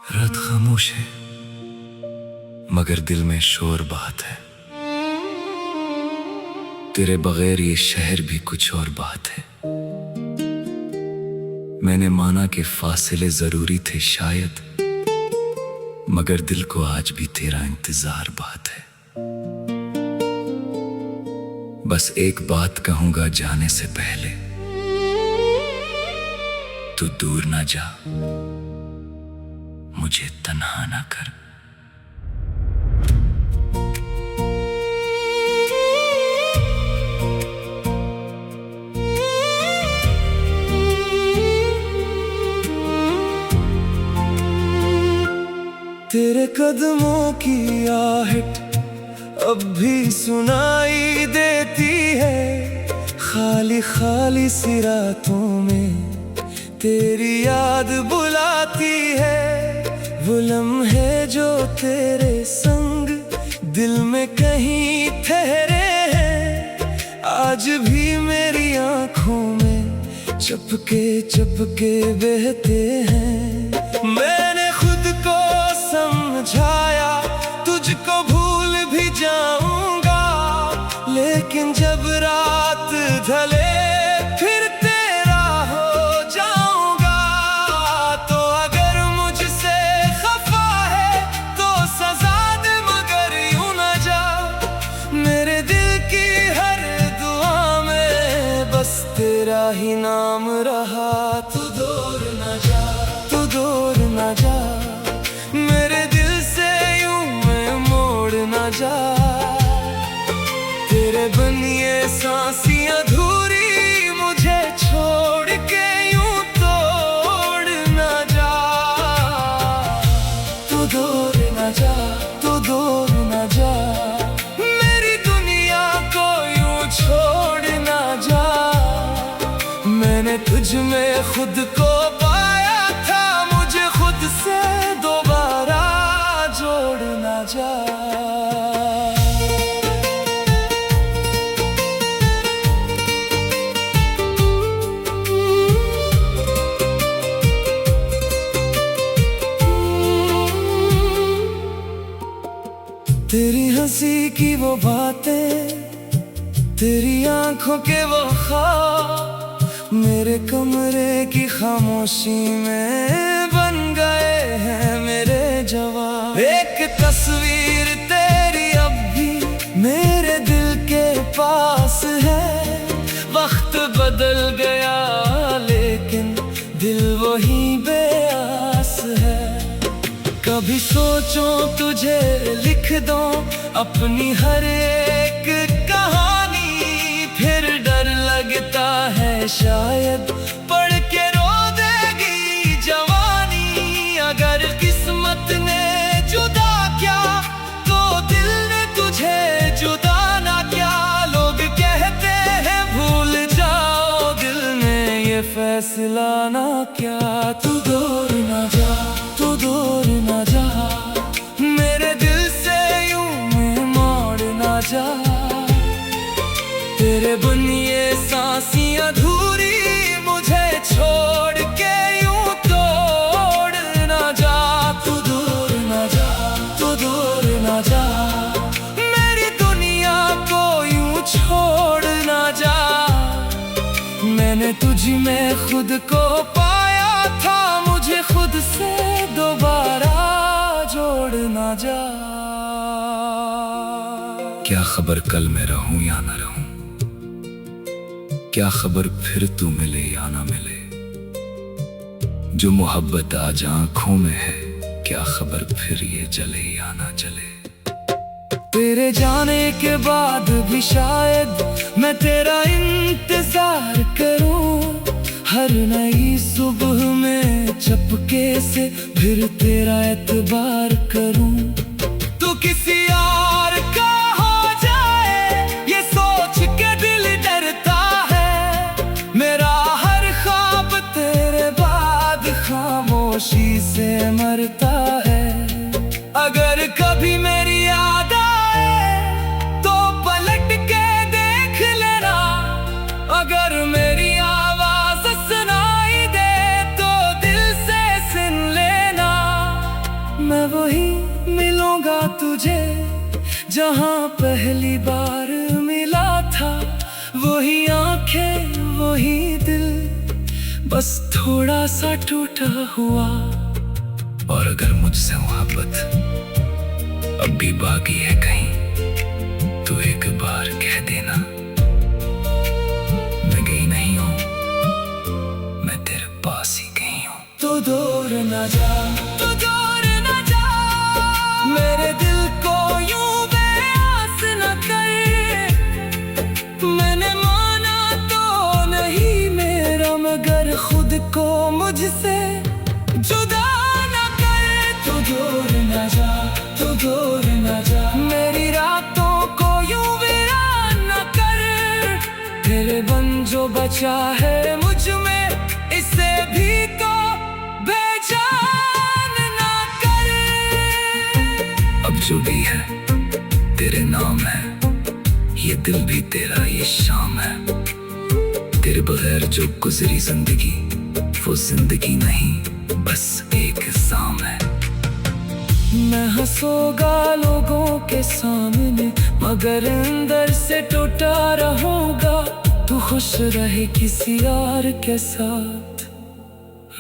रात खामोश है मगर दिल में शोर बात है। तेरे बगैर ये शहर भी कुछ और बात है। मैंने माना कि फासले जरूरी थे शायद, मगर दिल को आज भी तेरा इंतजार बात है। बस एक बात कहूंगा जाने से पहले, तू दूर ना जा, मुझे तन्हा ना कर। तेरे कदमों की आहट अब भी सुनाई देती है। खाली खाली सी रातों में तेरी याद बुलाती है। वो लम्हे जो तेरे संग दिल में कहीं ठहरे हैं, आज भी मेरी आंखों में चपके चपके बहते हैं। मैंने खुद को समझाया तुझको भूल भी जाऊंगा, लेकिन जब रात ढले फिर तेरा हो जाऊंगा। तो अगर मुझसे खफा है तो सजा दे, मगर यूं न जा। मेरे दिल की हर दुआ में बस तेरा ही नाम रहा। तू दूर न जा, तू दूर न जा, मेरे दिल से यूं मैं मोड़ न जा। तेरे बिन ये सांसें अधूरी, मुझे छोड़ के यूं तोड़ न जा। तू दूर न जा, तू दूर न जा, मेरी दुनिया को यूं छोड़ न जा। मैंने तुझ में खुद को पाया था, मुझे खुद से दोबारा जोड़ न जा। तेरी हंसी की वो बातें, तेरी आंखों के वो ख्वाब, मेरे कमरे की खामोशी में बन गए हैं मेरे जवाब। एक तस्वीर तेरी अब भी मेरे दिल के पास है। वक्त बदल गया लेकिन दिल वही बेआस है। कभी सोचो तुझे लिख दो अपनी हर एक कहानी, फिर डर लगता है शायद पढ़ के रो देगी जवानी। अगर किस्मत ने जुदा किया तो दिल ने तुझे जुदा ना किया। लोग कहते हैं भूल जाओ, दिल ने ये फैसला ना किया। तू दूर ना जा, तू दूर ना जा, मेरे दिल से यूं मैं मोड़ ना जा। तेरे बिन ये सांसें अधूरी, मुझे छोड़ के यूं तोड़ ना जा। तू दूर ना जा, तू दूर ना जा, मेरी दुनिया को यूं छोड़ ना जा। मैंने तुझ में खुद को पाया था, मुझे खुद से दोबारा जोड़ ना जा। क्या खबर कल मैं रहूं या ना रहूं, क्या खबर फिर तू मिले या ना मिले। जो मोहब्बत आज आंखों में है, क्या खबर फिर ये जले या ना जले। तेरे जाने के बाद भी शायद मैं तेरा इंतजार करूं। हर नई सुबह में चपके से फिर तेरा एतबार करूं। तू किसी और का हो जाए ये सोच के दिल डरता है। मेरा हर ख्वाब तेरे बाद खामोशी से मरता है। अगर कभी मेरी याद आए तो पलट के देख लेना। अगर मेरी आवाज सुनाई दे तो दिल से सुन लेना। जहाँ पहली बार मिला था, वही आंखें वही दिल, बस थोड़ा सा टूटा हुआ। और अगर मुझसे मोहब्बत अब भी बाकी है कहीं, तो एक बार कह देना, मैं गई नहीं हूँ, मैं तेरे पास ही गई हूँ। तो दूर न जा, तो दूर न जा, मेरे दिल को यूं बेआस न कर। मैंने माना तो नहीं मेरा, मगर खुद को मुझसे जुदा न कर। तो दूर न जा, तो दूर न जा, मेरी रातों को यूं वीरान न कर। तेरे बन जो बचा है मुझ में, इसे भी तो बेजान ना कर। अब जो भी है तेरे नाम है, ये दिल भी तेरा ये शाम है। तेरे बगैर जो गुजरी जिंदगी, वो जिंदगी नहीं बस एक इल्जाम है। मैं हंसूंगा लोगों के सामने, मगर अंदर से टूटा रहूंगा। तू खुश रहे किसी और के साथ,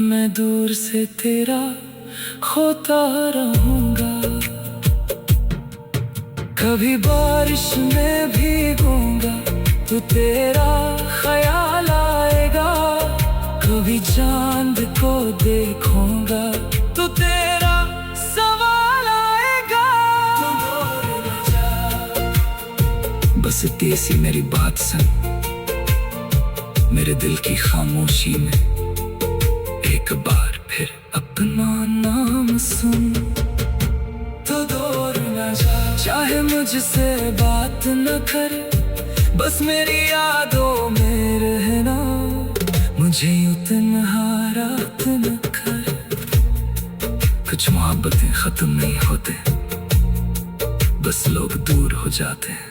मैं दूर से तेरा खोता रहूंगा। कभी बारिश में भीगूंगा तो तेरा ख्याल आएगा, कभी चांद को देखूंगा तो तेरा सवाल आएगा। बस इतनी सी मेरी बात सुन, मेरे दिल की खामोशी में एक बार फिर अपना नाम सुन। तो दूर न जा, चाहे मुझसे बात न करे, बस मेरी यादों में रहना। मुझे यूं तन्हा रात न कर। कुछ मोहब्बतें खत्म नहीं होते, बस लोग दूर हो जाते हैं।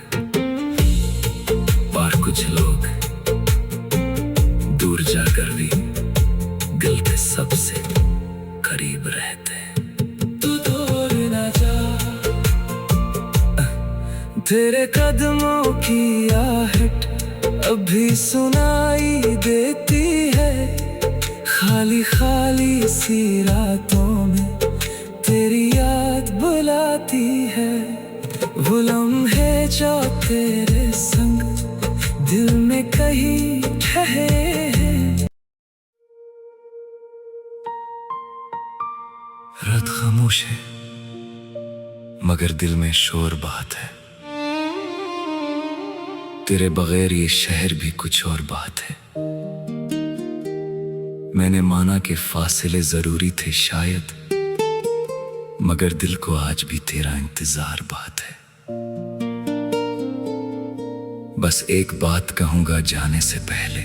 और कुछ लोग दूर जाकर भी दिल के सबसे करीब रहते हैं। तू दूर न जा, तेरे कदमों की आहट अभी सुनाई देती है। खाली खाली सी रातों में तेरी याद बुलाती है। वो लम्हे जो तेरे संग दिल में कहीं ठहरे हैं। रात खामोश है, मगर दिल में शोर बात है। तेरे बगैर ये शहर भी कुछ और बात है। मैंने माना कि फासले जरूरी थे शायद, मगर दिल को आज भी तेरा इंतजार बात है। बस एक बात कहूंगा जाने से पहले,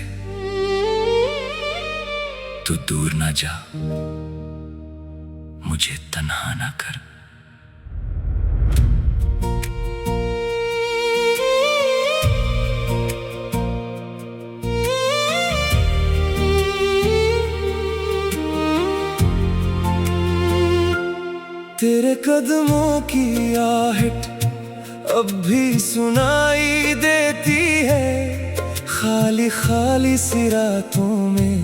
तू दूर ना जा, मुझे तन्हा ना कर। तेरे कदमों की आहट अब भी सुनाई देती है। खाली खाली सी रातों में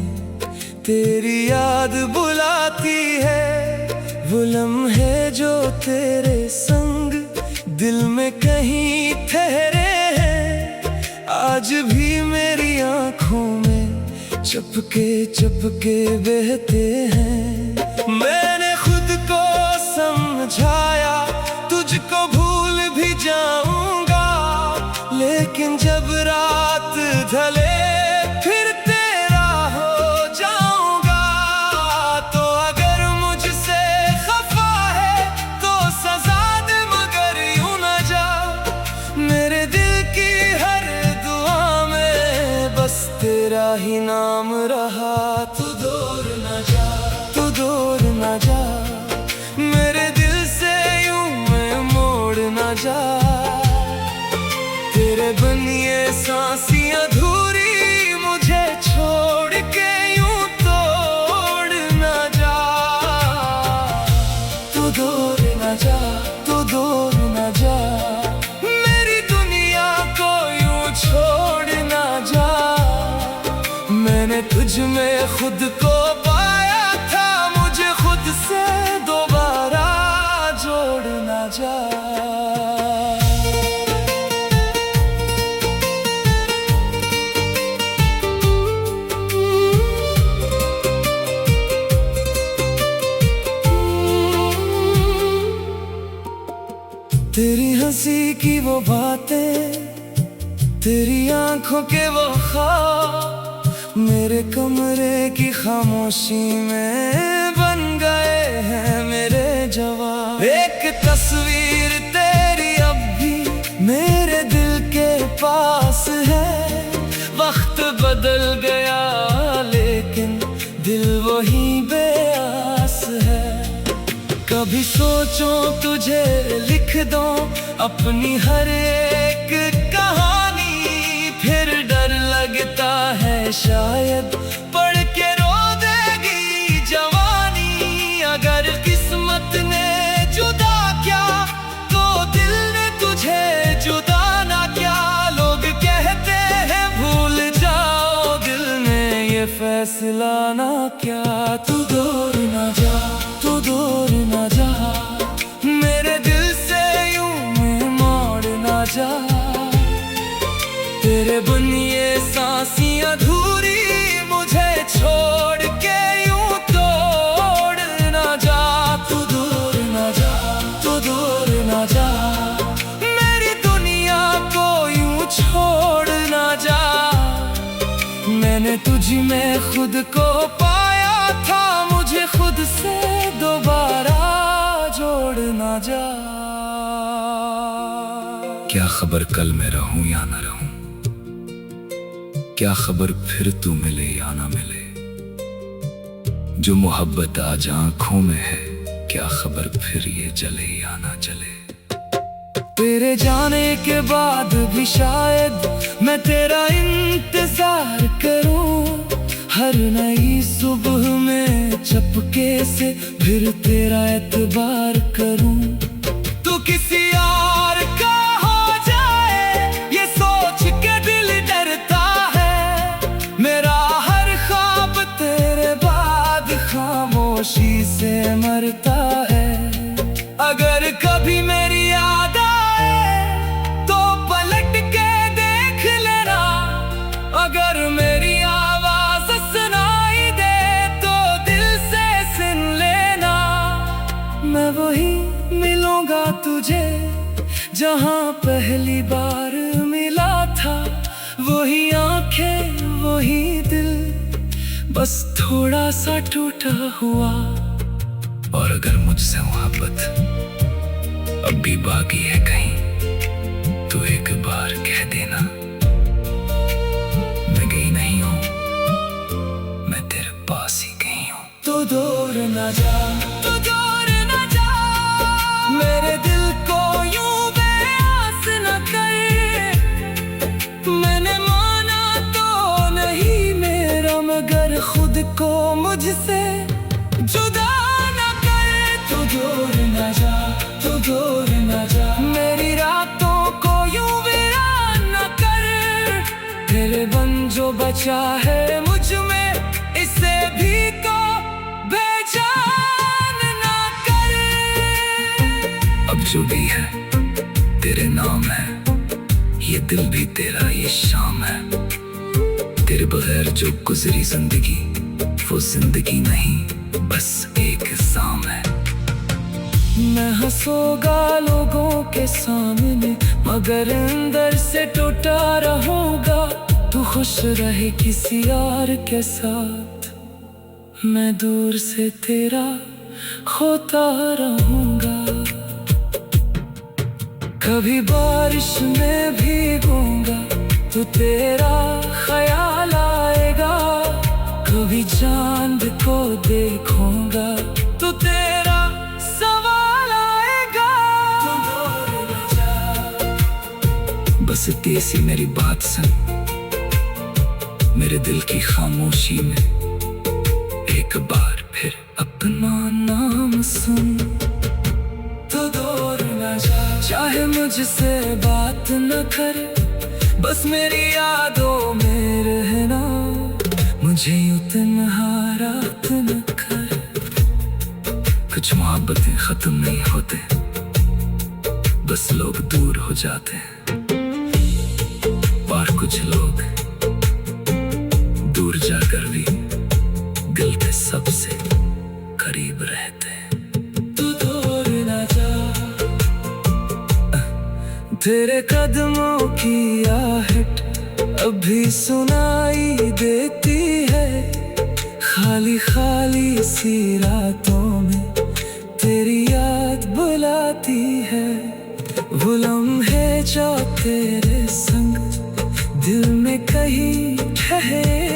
तेरी याद बुलाती है। वो लम्हे जो तेरे संग दिल में कहीं ठहरे हैं, आज भी मेरी आंखों में चपके चपके बहते हैं। मैंने खुद को समझाया तुझको भूल भी जाऊंगा, लेकिन जब रात ढले फिर तेरा हो जाऊंगा। तो अगर मुझसे खफा है तो सजा दे, मगर यूं न जा। मेरे दिल की हर दुआ में बस तेरा ही नाम रहा। तू दूर न जा, तू दूर न जा, मेरे दिल से यूं मैं मोड़ न जा। तेरे बिन ये सांसें अधूरी, मुझे छोड़ के यूं तोड़ न जा। तू दूर न जा, तू दूर न जा। तुझ में खुद को पाया था, मुझे खुद से दोबारा जोड़ ना जा। तेरी हंसी की वो बातें, तेरी आंखों के वो ख्वाब मेरे कमरे की खामोशी में बन गए हैं मेरे जवाब। एक तस्वीर तेरी अब भी मेरे दिल के पास है। वक्त बदल गया लेकिन दिल वही बेआस है। कभी सोचो तुझे लिख दो अपनी हर एक कहानी, फिर डर लगता है शायद पढ़ के रो देगी जवानी। अगर किस्मत ने जुदा किया तो दिल ने तुझे जुदा ना किया। लोग कहते हैं भूल जाओ, दिल ने ये फैसला ना किया। तू दूर ना जा, तू दूर ना जा, मेरे दिल से यूं में मोड़ ना जा। तेरे बिन ये सांसी अधूरी, मुझे छोड़ के यूं तोड़ ना जा। तू दूर ना जा, तू दूर ना जा, मेरी दुनिया को यूं छोड़ ना जा। मैंने तुझ में खुद को पाया था, मुझे खुद से दोबारा जोड़ ना जा। क्या खबर कल मैं रहूं या ना रहूं, क्या खबर फिर तू मिले या ना मिले। जो मोहब्बत आज आंखों में है, क्या खबर फिर ये जले या ना जले। तेरे जाने के बाद भी शायद मैं तेरा इंतजार करूं। हर नई सुबह में चपके से फिर तेरा एतबार करूं। तू किसी और का हो जाए ये सोच के दिल डरता है। मेरा हर ख्वाब तेरे बाद खामोशी से मरता है। अगर कभी मेरी याद आए तो पलट के देख लेना। अगर मेरी आवाज सुनाई दे तो दिल से सुन लेना। मैं वही मिलूंगा तुझे जहां पहली बार मिला था। वही आंखें वही दिल, बस थोड़ा सा टूटा हुआ। और अगर मुझसे मोहब्बत अब भी बाकी है कहीं, तो एक बार कह देना। मैं गई नहीं हूं, मैं तेरे पास ही गई हूं। तू दूर ना जा, तू दूर ना जा, मेरे दिल को यूं बेआस न कर। मैंने माना तो नहीं मेरा, मगर खुद को मुझसे जुदा न कर। तू दूर ना जा, तू दूर ना जा, मेरी रातों को यूं वीरान न कर। तेरे बन जो बचा है मुझ में, इसे भी तो बेजान ना कर। अब जो भी है तेरे नाम है, ये दिल भी तेरा ये शाम है। तेरे बगैर जो गुजरी जिंदगी, वो जिंदगी नहीं बस एक इल्जाम है। मैं हंसूंगा लोगों के सामने, मगर अंदर से टूटा रहूंगा। तू खुश रहे किसी और के साथ, मैं दूर से तेरा खोता रहूंगा। कभी बारिश में भीगूंगा तो तेरा ख्याल आएगा। कभी चांद को देखूंगा तो तेरा सवाल आएगा। तू दूर न जा, बस इतनी सी मेरी बात सुन, मेरे दिल की खामोशी में एक बार फिर अपना नाम सुन। तू दूर न जा, चाहे मुझसे बात न करे, बस मेरी यादों में रहना। मुझे यूं तन्हा रात न कर। कुछ मोहब्बतें खत्म नहीं होते, बस लोग दूर हो जाते हैं। और कुछ लोग दूर जाकर भी दिल के सबसे करीब रहते हैं। तू दूर न जा, तेरे कदमों की आहट अभी सुनाई देती है। खाली खाली सी रातों में तेरी याद बुलाती है। वो लम्हे जो तेरे संग दिल में कहीं ठहरे